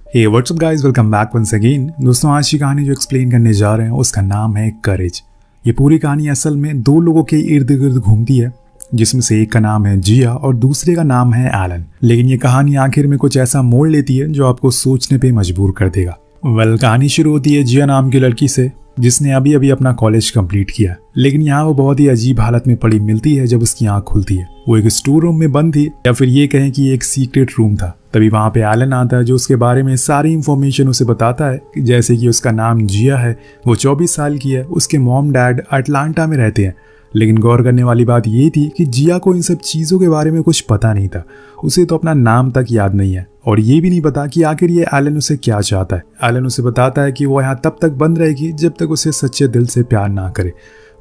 हे what's up guys, welcome back once again. दोस्तों, आज की कहानी जो एक्सप्लेन करने जा रहे हैं उसका नाम है करेज। ये पूरी कहानी असल में दो लोगों के इर्द गिर्द घूमती है, जिसमें से एक का नाम है जिया और दूसरे का नाम है एलन। लेकिन ये कहानी आखिर में कुछ ऐसा मोड़ लेती है जो आपको सोचने पे मजबूर कर देगा। कहानी शुरू होती है जिया नाम की लड़की से, जिसने अभी अभी अपना कॉलेज कंप्लीट किया। लेकिन यहाँ वो बहुत ही अजीब हालत में पड़ी मिलती है जब उसकी आंख खुलती है। वो एक स्टोर रूम में बंद थी, या फिर ये कहें कि एक सीक्रेट रूम था। तभी वहाँ पे एलन आता है, जो उसके बारे में सारी इंफॉर्मेशन उसे बताता है, जैसे कि उसका नाम जिया है, वो 24 साल की है, उसके मॉम डैड अटलांटा में रहते हैं। लेकिन गौर करने वाली बात ये थी कि जिया को इन सब चीज़ों के बारे में कुछ पता नहीं था। उसे तो अपना नाम तक याद नहीं है, और ये भी नहीं पता कि आखिर ये एलन उसे क्या चाहता है। एलन उसे बताता है कि वो यहाँ तब तक बंद रहेगी जब तक उसे सच्चे दिल से प्यार ना करे।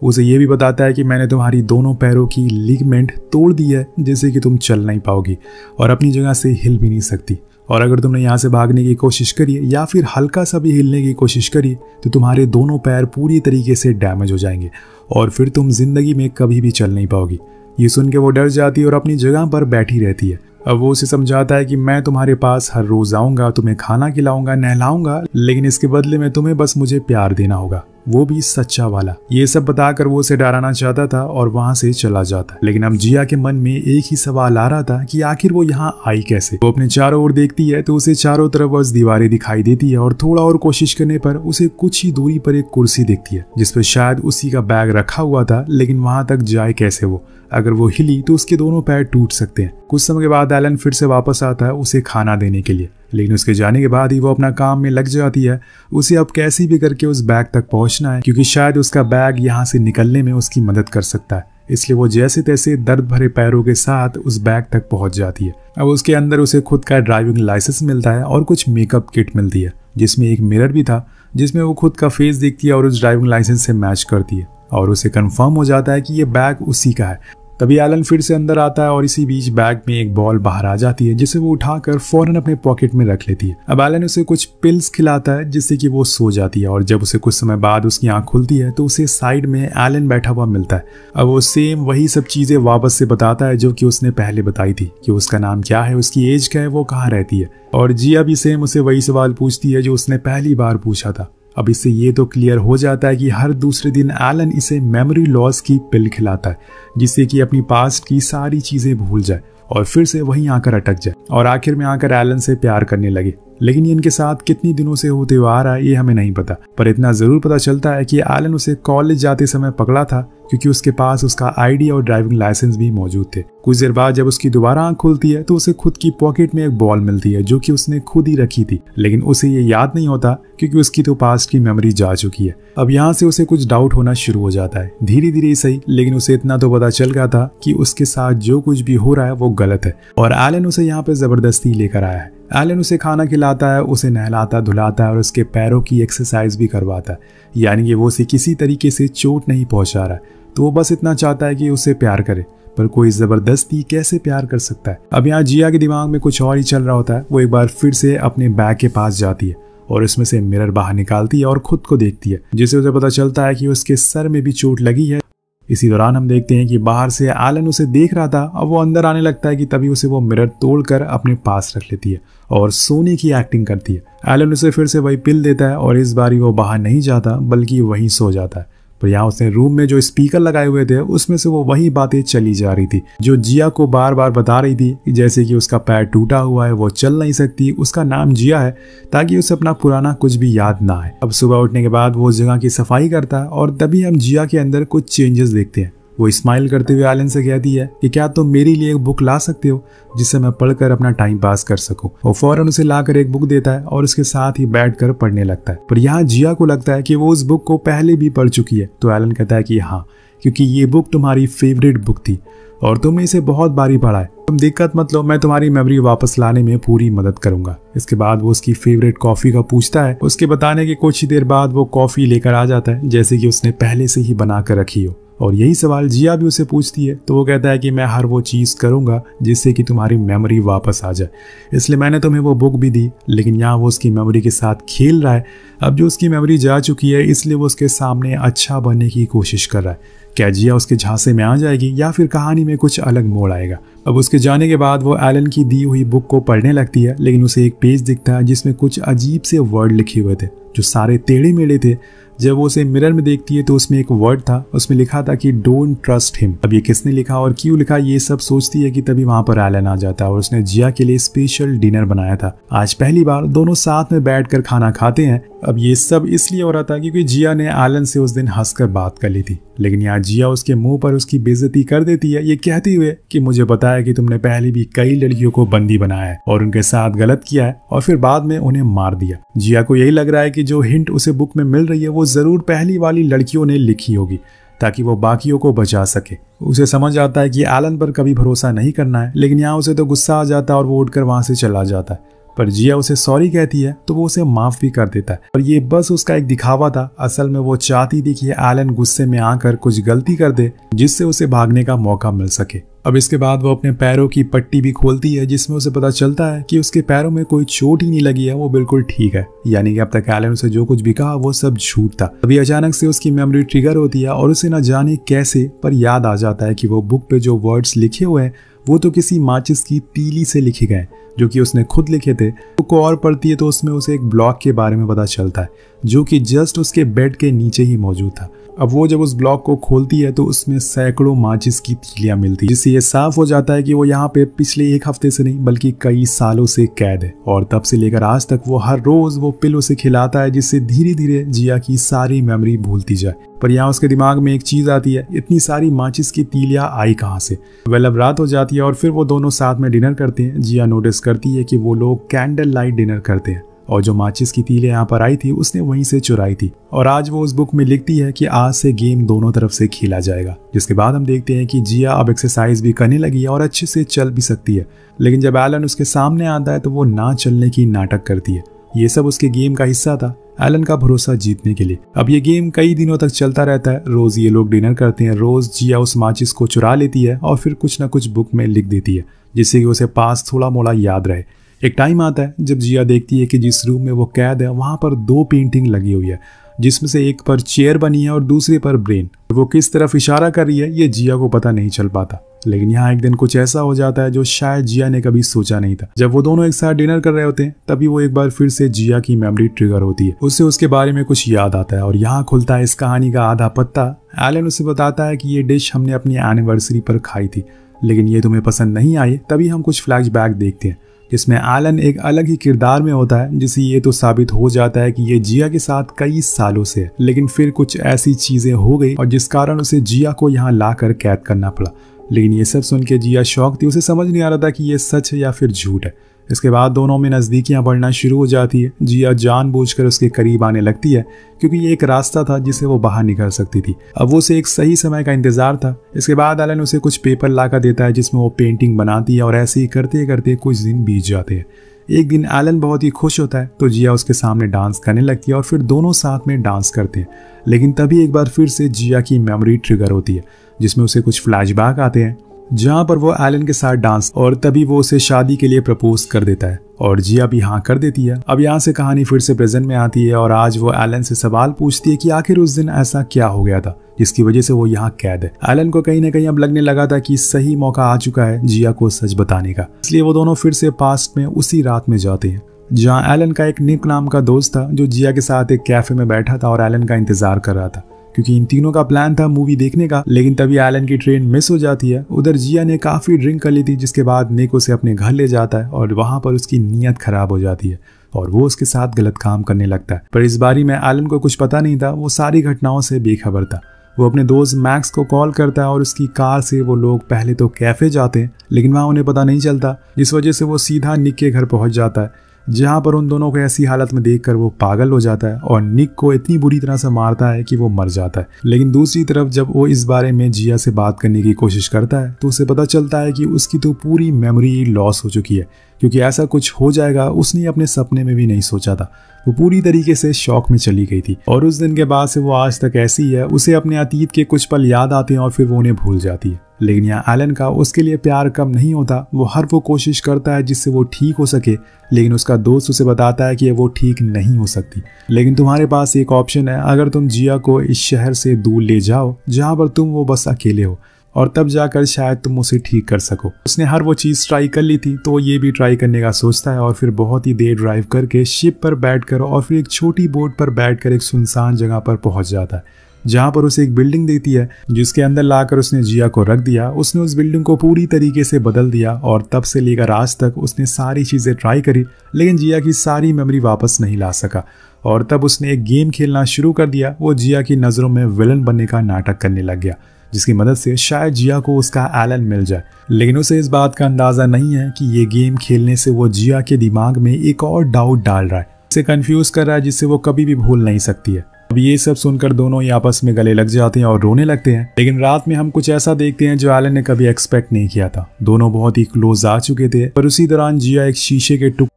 उसे ये भी बताता है कि मैंने तुम्हारी दोनों पैरों की लिगामेंट तोड़ दी है, जिससे कि तुम चल नहीं पाओगी और अपनी जगह से हिल भी नहीं सकती। और अगर तुमने यहाँ से भागने की कोशिश करी या फिर हल्का सा भी हिलने की कोशिश करी तो तुम्हारे दोनों पैर पूरी तरीके से डैमेज हो जाएंगे और फिर तुम जिंदगी में कभी भी चल नहीं पाओगी। ये सुन के वो डर जाती है और अपनी जगह पर बैठी रहती है। अब वो उसे समझाता है कि मैं तुम्हारे पास हर रोज आऊंगा, तुम्हें खाना खिलाऊंगा, नहलाऊंगा, लेकिन इसके बदले में तुम्हें बस मुझे प्यार देना होगा, वो भी सच्चा वाला। ये सब बताकर वो उसे डराना चाहता था और वहां से चला जाता। लेकिन अब जिया के मन में एक ही सवाल आ रहा था कि आखिर वो यहाँ आई कैसे। वो अपने चारों ओर देखती है तो उसे चारों तरफ बस दीवारें दिखाई देती है, और थोड़ा और कोशिश करने पर उसे कुछ ही दूरी पर एक कुर्सी दिखती है, जिसपे शायद उसी का बैग रखा हुआ था। लेकिन वहां तक जाए कैसे वो? अगर वो हिली तो उसके दोनों पैर टूट सकते हैं। कुछ समय के बाद एलन फिर से वापस आता है उसे खाना देने के लिए, लेकिन उसके जाने के बाद ही वो अपना काम में लग जाती है। उसे अब कैसे भी करके उस बैग तक पहुंचना है, क्योंकि शायद उसका बैग यहाँ से निकलने में उसकी मदद कर सकता है। इसलिए वो जैसे तैसे दर्द भरे पैरों के साथ उस बैग तक पहुंच जाती है। अब उसके अंदर उसे खुद का ड्राइविंग लाइसेंस मिलता है और कुछ मेकअप किट मिलती है, जिसमें एक मिरर भी था, जिसमें वो खुद का फेस देखती है और उस ड्राइविंग लाइसेंस से मैच करती है, और उसे कंफर्म हो जाता है कि ये बैग उसी का है। तभी एलन फिर से अंदर आता है और इसी बीच बैग में एक बॉल बाहर आ जाती है, जिसे वो उठाकर फौरन अपने पॉकेट में रख लेती है। अब एलन उसे कुछ पिल्स खिलाता है, जिससे कि वो सो जाती है, और जब उसे कुछ समय बाद उसकी आंख खुलती है तो उसे साइड में एलन बैठा हुआ मिलता है। अब वो सेम वही सब चीजें वापस से बताता है जो कि उसने पहले बताई थी, कि उसका नाम क्या है, उसकी एज क्या है, वो कहाँ रहती है। और जिया भी सेम उसे वही सवाल पूछती है जो उसने पहली बार पूछा था। अब इससे ये तो क्लियर हो जाता है कि हर दूसरे दिन एलन इसे मेमोरी लॉस की पिल खिलाता है, जिससे कि अपनी पास्ट की सारी चीजें भूल जाए और फिर से वहीं आकर अटक जाए और आखिर में आकर एलन से प्यार करने लगे। लेकिन ये इनके साथ कितनी दिनों से होते हुए आ रहा है ये हमें नहीं पता, पर इतना जरूर पता चलता है कि एलन उसे कॉलेज जाते समय पकड़ा था, क्योंकि उसके पास उसका आईडी और ड्राइविंग लाइसेंस भी मौजूद थे। कुछ देर बाद जब उसकी दोबारा आंख खुलती है तो उसे खुद की पॉकेट में एक बॉल मिलती है, जो कि उसने खुद ही रखी थी, लेकिन उसे ये याद नहीं होता क्योंकि उसकी तो पास्ट की मेमोरी जा चुकी है। अब यहाँ से उसे कुछ डाउट होना शुरू हो जाता है, धीरे धीरे सही, लेकिन उसे इतना तो पता चल गया था कि उसके साथ जो कुछ भी हो रहा है वो गलत है, और एलन उसे यहाँ पे जबरदस्ती लेकर आया है। एलन उसे खाना खिलाता है, उसे नहलाता धुलाता है और उसके पैरों की एक्सरसाइज भी करवाता है, यानी कि वो उसे किसी तरीके से चोट नहीं पहुंचा रहा है। तो वो बस इतना चाहता है कि उसे प्यार करे, पर कोई जबरदस्ती कैसे प्यार कर सकता है। अब यहाँ जिया के दिमाग में कुछ और ही चल रहा होता है। वो एक बार फिर से अपने बैग के पास जाती है और इसमें से मिरर बाहर निकालती है और खुद को देखती है, जिससे उसे पता चलता है कि उसके सर में भी चोट लगी है। इसी दौरान हम देखते हैं कि बाहर से एलन उसे देख रहा था। अब वो अंदर आने लगता है कि तभी उसे वो मिरर तोड़कर अपने पास रख लेती है और सोने की एक्टिंग करती है। एलन उसे फिर से वही पिल देता है और इस बार वो बाहर नहीं जाता बल्कि वहीं सो जाता है। पर यहाँ उसने रूम में जो स्पीकर लगाए हुए थे उसमें से वो वही बातें चली जा रही थी जो जिया को बार बार बता रही थी, जैसे कि उसका पैर टूटा हुआ है, वो चल नहीं सकती, उसका नाम जिया है, ताकि उसे अपना पुराना कुछ भी याद ना आए। अब सुबह उठने के बाद वो उस जगह की सफाई करता है और तभी हम जिया के अंदर कुछ चेंजेस देखते हैं। वो स्माइल करते हुए एलन से कहती है कि क्या तुम मेरे लिए एक बुक ला सकते हो जिससे मैं पढ़कर अपना टाइम पास कर सकूं। वो फौरन उसे लाकर एक बुक देता है और उसके साथ ही बैठकर पढ़ने लगता है। पर यहाँ जिया को लगता है कि वो उस बुक को पहले भी पढ़ चुकी है। तो एलन कहता है कि हाँ, क्योंकि ये बुक तुम्हारी फेवरेट बुक थी और तुमने इसे बहुत बारी पढ़ा है। तुम दिक्कत मत लो, मैं तुम्हारी मेमोरी वापस लाने में पूरी मदद करूंगा। इसके बाद वो उसकी फेवरेट कॉफी का पूछता है। उसके बताने के कुछ ही देर बाद वो कॉफी लेकर आ जाता है, जैसे कि उसने पहले से ही बना कर रखी हो। और यही सवाल जिया भी उसे पूछती है। तो वो कहता है कि मैं हर वो चीज़ करूंगा जिससे कि तुम्हारी मेमोरी वापस आ जाए, इसलिए मैंने तुम्हें वो बुक भी दी। लेकिन यहाँ वो उसकी मेमोरी के साथ खेल रहा है। अब जो उसकी मेमोरी जा चुकी है, इसलिए वो उसके सामने अच्छा बनने की कोशिश कर रहा है, क्या जिया उसके झांसे में आ जाएगी या फिर कहानी में कुछ अलग मोड़ आएगा। अब उसके जाने के बाद वो एलन की दी हुई बुक को पढ़ने लगती है, लेकिन उसे एक पेज दिखता है जिसमें कुछ अजीब से वर्ड लिखे हुए थे जो सारे टेढ़े मेढ़े थे। जब वो उसे मिरर में देखती है तो उसमें एक वर्ड था, उसमें लिखा था कि डोंट ट्रस्ट हिम। अब ये किसने लिखा और क्यों लिखा ये सब सोचती है कि तभी वहां पर एलन आ जाता है और उसने जिया के लिए स्पेशल डिनर बनाया था। आज पहली बार दोनों साथ में बैठकर खाना खाते हैं। अब ये सब इसलिए हो रहा था क्योंकि जिया ने एलन से उस दिन हंसकर बात कर ली थी, लेकिन यहाँ जिया उसके मुंह पर उसकी बेइज्जती कर देती है, ये कहते हुए कि मुझे पता है कि तुमने पहले भी कई लड़कियों को बंदी बनाया है और उनके साथ गलत किया है और फिर बाद में उन्हें मार दिया। जिया को यही लग रहा है कि जो हिंट उसे बुक में मिल रही है वो जरूर पहली वाली लड़कियों ने लिखी होगी ताकि वो बाकियों को बचा सके। उसे समझ आता है कि एलन पर कभी भरोसा नहीं करना है, लेकिन यहाँ उसे तो गुस्सा आ जाता है और वो उठकर वहां से चला जाता है। पर जिया उसे सॉरी कहती है तो वो उसे माफ भी कर देता है और ये बस उसका एक दिखावा था। असल में वो चाहती थी कि एलन गुस्से में आकर कुछ गलती कर दे जिससे उसे भागने का मौका मिल सके। अब इसके बाद वो अपने पैरों की पट्टी भी खोलती है जिसमें उसे पता चलता है कि उसके पैरों में कोई चोट ही नहीं लगी है, वो बिल्कुल ठीक है। यानी कि अब तक एलन उसे जो कुछ भी कहा वो सब झूठ था। अभी अचानक से उसकी मेमोरी ट्रिगर होती है और उसे न जाने कैसे पर याद आ जाता है कि वो बुक पे जो वर्ड्स लिखे हुए हैं वो तो किसी माचिस की तीली से लिखे गए जो कि उसने खुद लिखे थे। बुक को और पढ़ती है तो उसमें उसे एक ब्लॉक के बारे में पता चलता है जो कि जस्ट उसके बेड के नीचे ही मौजूद था। अब वो जब उस ब्लॉक को खोलती है तो उसमें सैकड़ों माचिस की तीलियां मिलती, जिससे ये साफ हो जाता है कि वो यहाँ पे पिछले एक हफ्ते से नहीं बल्कि कई सालों से कैद है और तब से लेकर आज तक वो हर रोज वो पिल उसे खिलाता है जिससे धीरे धीरे जिया की सारी मेमोरी भूलती जाए। पर यहाँ उसके दिमाग में एक चीज आती है, इतनी सारी माचिस की तीलियां आई कहाँ से। अब रात हो जाती है और फिर वो दोनों साथ में डिनर करते हैं। जिया नोटिस करती है कि वो लोग कैंडल लाइट डिनर करते हैं और जो माचिस की तीलियां यहाँ पर आई थी उसने वहीं से चुराई थी। और आज वो उस बुक में लिखती है कि आज से गेम दोनों तरफ से खेला जाएगा। जिसके बाद हम देखते हैं कि जिया अब एक्सरसाइज भी करने लगी है और अच्छे से चल भी सकती है, लेकिन जब एलन उसके सामने आता है तो वो ना चलने की नाटक करती है। ये सब उसके गेम का हिस्सा था, एलन का भरोसा जीतने के लिए। अब ये गेम कई दिनों तक चलता रहता है। रोज ये लोग डिनर करते हैं, रोज जिया उस माचिस को चुरा लेती है और फिर कुछ ना कुछ बुक में लिख देती है जिससे कि उसे पास थोड़ा मोड़ा याद रहे। एक टाइम आता है जब जिया देखती है कि जिस रूम में वो कैद है वहां पर दो पेंटिंग लगी हुई है, जिसमें से एक पर चेयर बनी है और दूसरे पर ब्रेन। वो किस तरफ इशारा कर रही है ये जिया को पता नहीं चल पाता, लेकिन यहाँ एक दिन कुछ ऐसा हो जाता है जो शायद जिया ने कभी सोचा नहीं था। जब वो दोनों एक साथ डिनर कर रहे होते हैं तभी वो एक बार फिर से जिया की मेमोरी ट्रिगर होती है। उससे उसके बारे में कुछ याद आता है और यहाँ खुलता है इस कहानी का आधा पत्ता। एलन उसे बताता है कि ये डिश हमने अपनी एनिवर्सरी पर खाई थी, लेकिन ये तुम्हें पसंद नहीं आई। तभी हम कुछ फ्लैशबैक देखते हैं जिसमें एलन एक अलग ही किरदार में होता है, जिससे ये तो साबित हो जाता है कि ये जिया के साथ कई सालों से है। लेकिन फिर कुछ ऐसी चीजें हो गई और जिस कारण उसे जिया को यहाँ लाकर कैद करना पड़ा। लेकिन ये सब सुन के जिया शॉक थी, उसे समझ नहीं आ रहा था कि ये सच है या फिर झूठ है। इसके बाद दोनों में नज़दीकियां बढ़ना शुरू हो जाती है। जिया जानबूझकर उसके करीब आने लगती है क्योंकि ये एक रास्ता था जिससे वो बाहर निकल सकती थी। अब वो उसे एक सही समय का इंतजार था। इसके बाद एलन उसे कुछ पेपर लाकर देता है जिसमें वो पेंटिंग बनाती है और ऐसे ही करते करते कुछ दिन बीत जाते हैं। एक दिन एलन बहुत ही खुश होता है तो जिया उसके सामने डांस करने लगती है और फिर दोनों साथ में डांस करते हैं। लेकिन तभी एक बार फिर से जिया की मेमोरी ट्रिगर होती है जिसमें उसे कुछ फ्लैशबैक आते हैं जहां पर वो एलन के साथ डांस, और तभी वो उसे शादी के लिए प्रपोज कर देता है और जिया भी हाँ कर देती है। अब यहाँ से कहानी फिर से प्रेजेंट में आती है और आज वो एलन से सवाल पूछती है कि आखिर उस दिन ऐसा क्या हो गया था जिसकी वजह से वो यहाँ कैद है। एलन को कहीं ना कहीं अब लगने लगा था कि सही मौका आ चुका है जिया को सच बताने का, इसलिए वो दोनों फिर से पास्ट में उसी रात में जाते हैं जहाँ एलन का एक निक नाम का दोस्त था जो जिया के साथ एक कैफे में बैठा था और एलन का इंतजार कर रहा था क्योंकि इन तीनों का प्लान था मूवी देखने का। लेकिन तभी एलन की ट्रेन मिस हो जाती है। उधर जिया ने काफी ड्रिंक कर ली थी जिसके बाद निक उसे अपने घर ले जाता है और वहां पर उसकी नीयत खराब हो जाती है और वो उसके साथ गलत काम करने लगता है। पर इस बारी में एलन को कुछ पता नहीं था, वो सारी घटनाओं से बेखबर था। वो अपने दोस्त मैक्स को कॉल करता है और उसकी कार से वो लोग पहले तो कैफे जाते हैं लेकिन वहाँ उन्हें पता नहीं चलता, जिस वजह से वो सीधा निक के घर पहुंच जाता है जहां पर उन दोनों को ऐसी हालत में देखकर वो पागल हो जाता है और निक को इतनी बुरी तरह से मारता है कि वो मर जाता है। लेकिन दूसरी तरफ जब वो इस बारे में जिया से बात करने की कोशिश करता है तो उसे पता चलता है कि उसकी तो पूरी मेमोरी लॉस हो चुकी है क्योंकि ऐसा कुछ हो जाएगा उसने अपने सपने में भी नहीं सोचा था। वो पूरी तरीके से शॉक में चली गई थी और उस दिन के बाद से वो आज तक ऐसी ही है। उसे अपने अतीत के कुछ पल याद आते हैं और फिर वो उन्हें भूल जाती है। लेकिन यहाँ एलन का उसके लिए प्यार कम नहीं होता। वो हर वो कोशिश करता है जिससे वो ठीक हो सके, लेकिन उसका दोस्त उसे बताता है कि वो ठीक नहीं हो सकती। लेकिन तुम्हारे पास एक ऑप्शन है, अगर तुम जिया को इस शहर से दूर ले जाओ जहाँ पर तुम वो बस अकेले हो, और तब जाकर शायद तुम उसे ठीक कर सको। उसने हर वो चीज़ ट्राई कर ली थी, तो वो ये भी ट्राई करने का सोचता है और फिर बहुत ही देर ड्राइव करके शिप पर बैठकर और फिर एक छोटी बोट पर बैठकर एक सुनसान जगह पर पहुंच जाता है, जहाँ पर उसे एक बिल्डिंग देती है जिसके अंदर लाकर उसने जिया को रख दिया। उसने उस बिल्डिंग को पूरी तरीके से बदल दिया और तब से लेकर आज तक उसने सारी चीज़ें ट्राई करी, लेकिन जिया की सारी मेमोरी वापस नहीं ला सका। और तब उसने एक गेम खेलना शुरू कर दिया। वो जिया की नज़रों में विलन बनने का नाटक करने लग गया, जिसकी मदद से शायद जिया को उसका एलन मिल जाए। लेकिन उसे इस बात का अंदाज़ा नहीं है कि ये गेम खेलने से वो जिया के दिमाग में एक और डाउट डाल रहा है, उसे कंफ्यूज कर रहा है, जिससे वो कभी भी भूल नहीं सकती है। अब ये सब सुनकर दोनों ही आपस में गले लग जाते हैं और रोने लगते हैं। लेकिन रात में हम कुछ ऐसा देखते हैं जो एलन ने कभी एक्सपेक्ट नहीं किया था। दोनों बहुत ही क्लोज आ चुके थे, पर उसी दौरान जिया एक शीशे के टुकड़े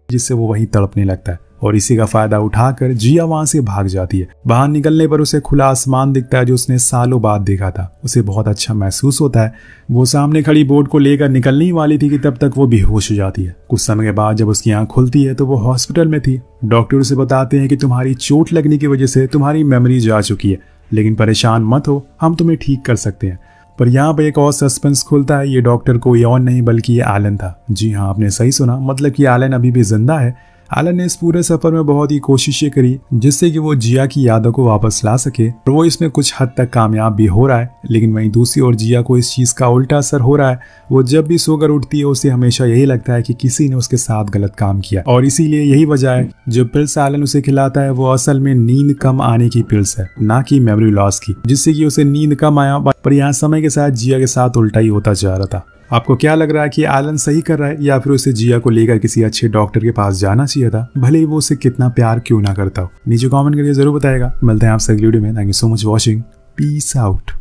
जिससे वो वहीं तड़पने लगता है और इसी का फायदा उठाकर जिया वहां से भाग जाती है। बाहर निकलने पर उसे खुला आसमान दिखता है जो उसने सालों बाद देखा था। उसे बहुत अच्छा महसूस होता है। वो सामने खड़ी बोट को लेकर निकलने ही वाली थी कि तब तक वो बेहोश हो जाती है। कुछ समय के बाद जब उसकी आंख खुलती है तो वो हॉस्पिटल में थी। डॉक्टर उसे बताते हैं कि तुम्हारी चोट लगने की वजह से तुम्हारी मेमोरी जा चुकी है, लेकिन परेशान मत हो, हम तुम्हें ठीक कर सकते हैं। पर यहाँ पर एक और सस्पेंस खुलता है। ये डॉक्टर कोई और नहीं बल्कि ये एलन था। जी हाँ, आपने सही सुना, मतलब कि एलन अभी भी जिंदा है। एलन ने इस पूरे सफर में बहुत ही कोशिशें करी जिससे कि वो जिया की यादों को वापस ला सके, और वो इसमें कुछ हद तक कामयाब भी हो रहा है। लेकिन वहीं दूसरी ओर जिया को इस चीज़ का उल्टा असर हो रहा है। वो जब भी सोकर उठती है उसे हमेशा यही लगता है कि किसी ने उसके साथ गलत काम किया, और इसीलिए यही वजह है जो पिल्स एलन उसे खिलाता है वो असल में नींद कम आने की पिल्स है, ना कि मेमोरी लॉस की, जिससे कि उसे नींद कम आया। पर यहाँ समय के साथ जिया के साथ उल्टा ही होता जा रहा था। आपको क्या लग रहा है कि एलन सही कर रहा है, या फिर उसे जिया को लेकर किसी अच्छे डॉक्टर के पास जाना चाहिए था, भले ही वो उसे कितना प्यार क्यों ना करता हो? नीचे कमेंट करके जरूर बताएगा। मिलते हैं आपसे अगली वीडियो में। Thank you so much watching. Peace out.